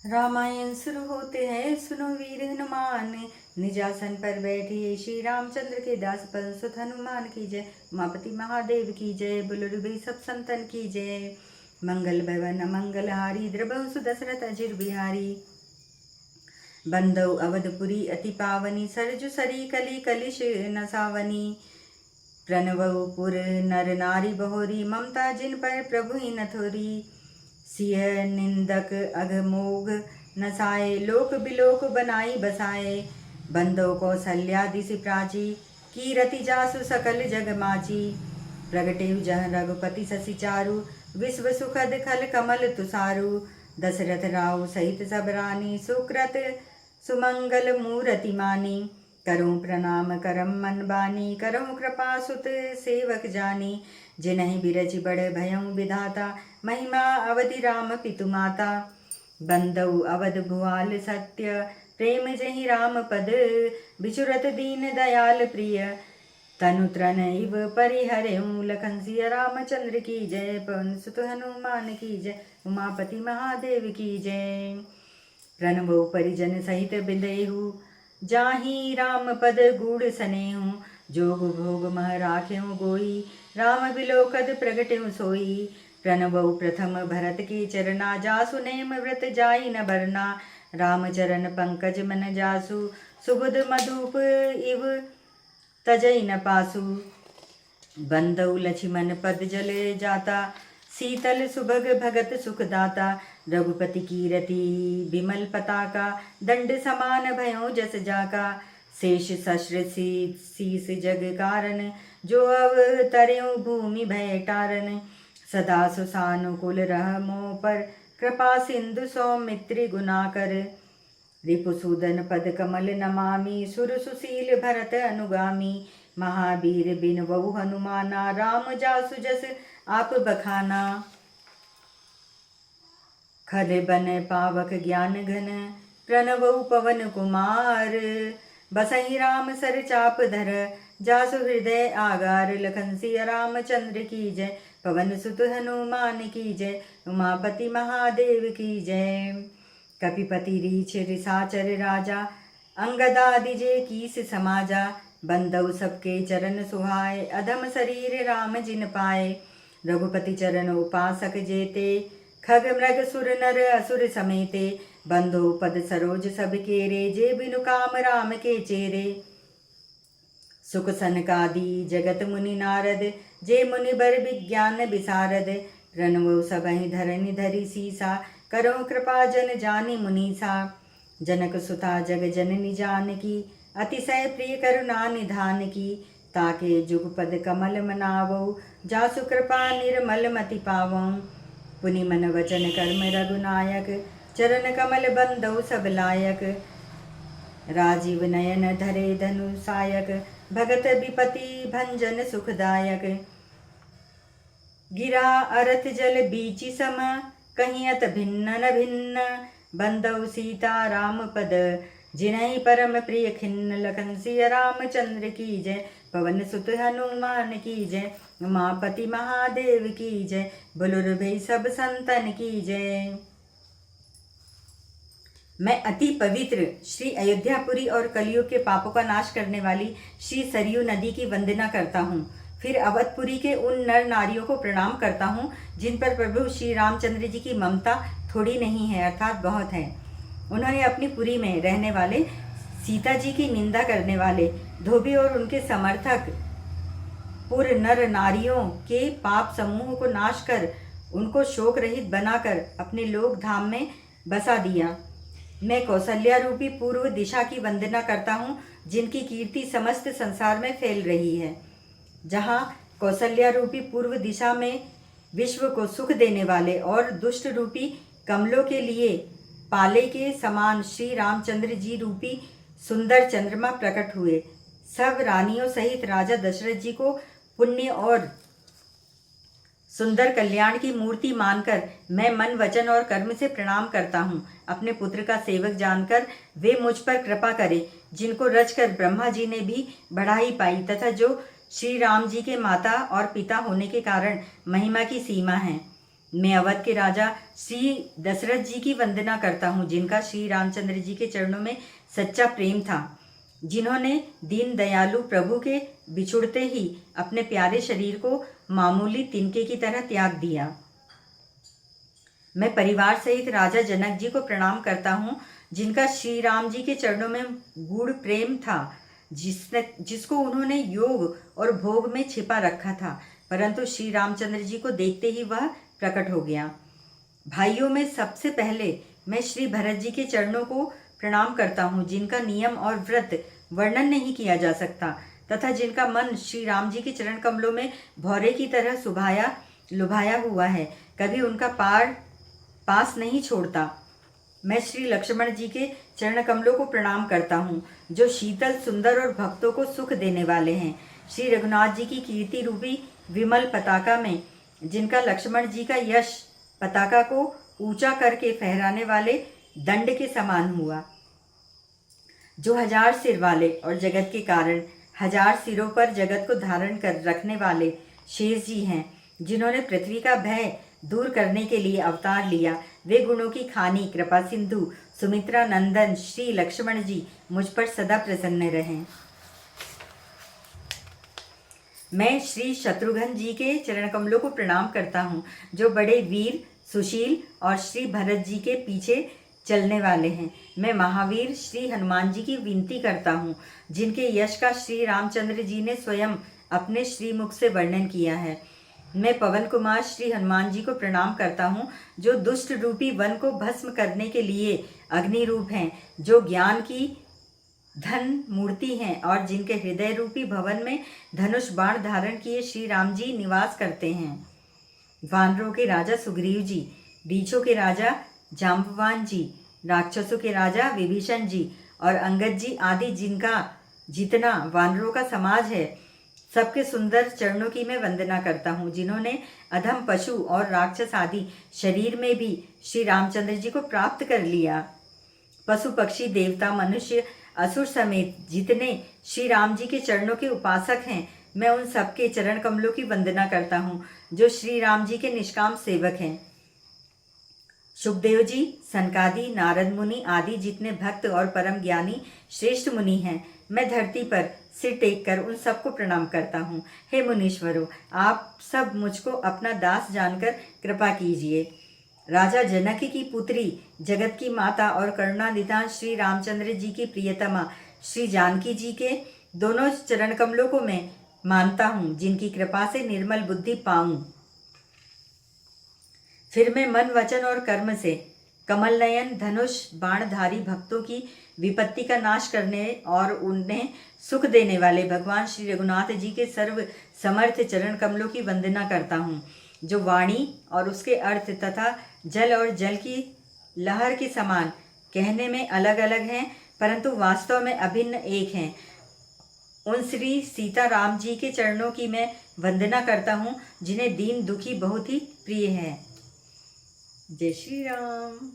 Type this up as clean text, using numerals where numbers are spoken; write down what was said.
रामायण शुरू होते हैं, सुनो वीर हनुमान। निजासन पर बैठिए श्री रामचंद्र के दास पवन सुत हनुमान की जय। उमापति महादेव की जय। बुलुरभि सब संतन की जय। मंगल भवन मंगलहारी, द्रवहु सुदशरथ अजिर बिहारी। बंदौ अवधपुरी अति पावनी, सरजु सरी कली कलिश नसावनी। प्रणवौ पुर नर नारी बहोरी, ममता जिन पर प्रभु ही न थोरी। सिय निंदक अघमोघ नसाए, लोक बिलोक बनाई बसाए। बंदो कौसल्या दिसि प्राची, कीरति जासु सकल जग माची। प्रगटेउ जह रघुपति शशि चारु, विश्व सुखद खल कमल तुसारु। दशरथ राव सहित सब रानी, सुकृत सुमंगल मूरति मानी। करूं प्रणाम करम मन बानी, करूं कृपा सुत सेवक जानी। जिनहि बिरज बड़ भयउ विधाता, महिमा अवधि राम पितु माता। बंदौ अवध भुआल सत्य, प्रेम जहि राम पद। बिचुरत दीन दयाल प्रिय, तनु तृण इव परिहरऊ। लखन सिय रामचंद्र की जय, पवन सुत हनुमान की जय। उमापति महादेव की जय। प्रणवो परिजन सहित बिंदेहु, जाहि राम पद गूढ़ सनेहु। जोग भोग मह राखेहु गोई, राम बिलोकद प्रगटेहु सोई। प्रणवौ प्रथम भरत के चरना, जासु नेम व्रत जाई न बरना। राम चरण पंकज मन जासु, सुबुध मधुप इव तजई न पासु। बंदौ लक्ष्मण पद जले जाता, शीतल सुभग भगत सुख दाता। रघुपति कीरति बिमल पताका, दंड समान भयो जस जाका। शेष सश्र शीस जग कारण, जो अवतर्यो भूमि भय टारन। सदा सुसानुकूल रह मोह पर, कृपा सिंधु सौमित्री गुनाकर। रिपुसूदन पद कमल नमामि, सुर सुशील भरत अनुगामी। महावीर बिन बहु हनुमाना, राम जासु जस आप बखाना। खर बन पावक ज्ञान घन, प्रणवौ पवन कुमार। बसहि राम सर चाप धर, जासु हृदय आगार। लखन सिय रामचंद्र की जय, पवन सुत हनुमान की जय। उमापति महादेव की जय। कपिपति रीछ रिसाचर राजा, अंगदादि जे कीस समाजा। बंदौ सबके चरण सुहाए, अधम शरीर राम जिन पाए। रघुपति चरण उपासक जेते, खग मृग सुर नर असुर समेते। बंधो पद सरोज सब केरे, जे बिनु काम राम के चेरे। सुख सनकादि जगत मुनि नारद, जे मुनि बर विज्ञान विसारद। प्रणवो सबहि धरनि धरि सीसा, करो कृपा जन जानि मुनीसा। जनक सुता जग जननी जानकी, अतिशय प्रिय करुणा निधान की। ताके जुगपद कमल मनावो, जासु कृपा निर्मल मति पावो। पुनि मन वचन कर्म रघुनायक, चरण कमल बंदौ सब लायक। राजीव नयन धरे धनु सायक, भगत विपति भंजन सुखदायक। गिरा अरथ जल बीचि सम, कहीं अत भिन्न न भिन्न। बंदौ सीता राम पद, जिनहि परम प्रिय खिन्न। लखन सिय रामचंद्र की जय, पवन सुत हनुमान की जय। उमापति महादेव की जय, बुलुरभि सब संतन की जय। मैं अति पवित्र श्री अयोध्यापुरी और कलियुग के पापों का नाश करने वाली श्री सरयू नदी की वंदना करता हूँ। फिर अवधपुरी के उन नर नारियों को प्रणाम करता हूँ, जिन पर प्रभु श्री रामचंद्र जी की ममता थोड़ी नहीं है, अर्थात बहुत है। उन्होंने अपनी पुरी में रहने वाले सीता जी की निंदा करने वाले धोबी और उनके समर्थक पुर नर नारियों के पाप समूह को नाश कर, उनको शोक रहित बनाकर अपने लोक धाम में बसा दिया। मैं कौशल्या रूपी पूर्व दिशा की वंदना करता हूँ, जिनकी कीर्ति समस्त संसार में फैल रही है। जहाँ कौशल्या रूपी पूर्व दिशा में विश्व को सुख देने वाले और दुष्ट रूपी कमलों के लिए पाले के समान श्री रामचंद्र जी रूपी सुंदर चंद्रमा प्रकट हुए। सब रानियों सहित राजा दशरथ जी को पुण्य और सुंदर कल्याण की मूर्ति मानकर मैं मन वचन और कर्म से प्रणाम करता हूँ। अपने पुत्र का सेवक जानकर वे मुझ पर कृपा करें, जिनको रचकर ब्रह्मा जी ने भी बढ़ाई पाई, तथा जो श्री राम जी के माता और पिता होने के कारण महिमा की सीमा है। मैं अवध के राजा श्री दशरथ जी की वंदना करता हूँ, जिनका श्री रामचंद्र जी के चरणों में सच्चा प्रेम था, जिन्होंने दीन दयालु प्रभु के बिछुड़ते ही अपने प्यारे शरीर को मामूली तिनके की तरह त्याग दिया। मैं परिवार सहित राजा जनक जी को प्रणाम करता हूँ, जिनका श्री राम जी के चरणों में गूढ़ प्रेम था, जिसको उन्होंने योग और भोग में छिपा रखा था, परंतु श्री रामचंद्र जी को देखते ही वह प्रकट हो गया। भाइयों में सबसे पहले मैं श्री भरत जी के चरणों को प्रणाम करता हूँ, जिनका नियम और व्रत वर्णन नहीं किया जा सकता तथा जिनका मन श्री राम जी के चरण कमलों में भौरे की तरह लुभाया हुआ है, कभी उनका पास नहीं छोड़ता। मैं श्री लक्ष्मण जी के चरण कमलों को प्रणाम करता हूँ, जो शीतल, सुंदर और भक्तों को सुख देने वाले हैं। श्री रघुनाथ जी की कीर्ति रूपी विमल पताका में, जिनका लक्ष्मण जी का यश पताका को ऊंचा करके फहराने वाले दंड के समान हुआ, जो 1000 सिर वाले और जगत के कारण 1000 सिरों पर जगत को धारण कर रखने वाले शेष जी हैं, जिन्होंने पृथ्वी का भय दूर करने के लिए अवतार लिया। वे गुणों की खानी कृपा सिंधु सुमित्रा नंदन श्री लक्ष्मण जी मुझ पर सदा प्रसन्न रहें। मैं श्री शत्रुघ्न जी के चरण कमलों को प्रणाम करता हूँ, जो बड़े वीर, सुशील और श्री भरत जी के पीछे चलने वाले हैं। मैं महावीर श्री हनुमान जी की विनती करता हूँ, जिनके यश का श्री रामचंद्र जी ने स्वयं अपने श्रीमुख से वर्णन किया है। मैं पवन कुमार श्री हनुमान जी को प्रणाम करता हूँ, जो दुष्ट रूपी वन को भस्म करने के लिए अग्नि रूप हैं, जो ज्ञान की धन मूर्ति हैं और जिनके हृदय रूपी भवन में धनुष बाण धारण किए श्री राम जी निवास करते हैं। वानरों के राजा सुग्रीव जी, रीछों के राजा जाम्बवान जी, राक्षसों के राजा विभीषण जी और अंगद जी आदि जितना वानरों का समाज है, सबके सुंदर चरणों की मैं वंदना करता हूँ, जिन्होंने अधम पशु और राक्षस आदि शरीर में भी श्री रामचंद्र जी को प्राप्त कर लिया। पशु पक्षी देवता मनुष्य असुर समेत जितने श्री राम जी के चरणों के उपासक हैं, मैं उन सबके चरण कमलों की वंदना करता हूँ, जो श्री राम जी के निष्काम सेवक हैं। सुखदेव जी, सनकादि, नारद मुनि आदि जितने भक्त और परम ज्ञानी श्रेष्ठ मुनि हैं, मैं धरती पर सिर टेक कर उन सबको प्रणाम करता हूँ। हे मुनीश्वरों, आप सब मुझको अपना दास जानकर कृपा कीजिए। राजा जनक की पुत्री, जगत की माता और करुणानिधान श्री रामचंद्र जी की प्रियतमा श्री जानकी जी के दोनों चरण कमलों को मैं मानता हूँ, जिनकी कृपा से निर्मल बुद्धि पाऊँ। फिर मैं मन, वचन और कर्म से कमल नयन धनुष बाणधारी भक्तों की विपत्ति का नाश करने और उन्हें सुख देने वाले भगवान श्री रघुनाथ जी के सर्व समर्थ चरण कमलों की वंदना करता हूँ, जो वाणी और उसके अर्थ तथा जल और जल की लहर के समान कहने में अलग अलग हैं, परंतु वास्तव में अभिन्न एक हैं। उन श्री सीता राम जी के चरणों की मैं वंदना करता हूँ, जिन्हें दीन दुखी बहुत ही प्रिय है। जय श्री राम।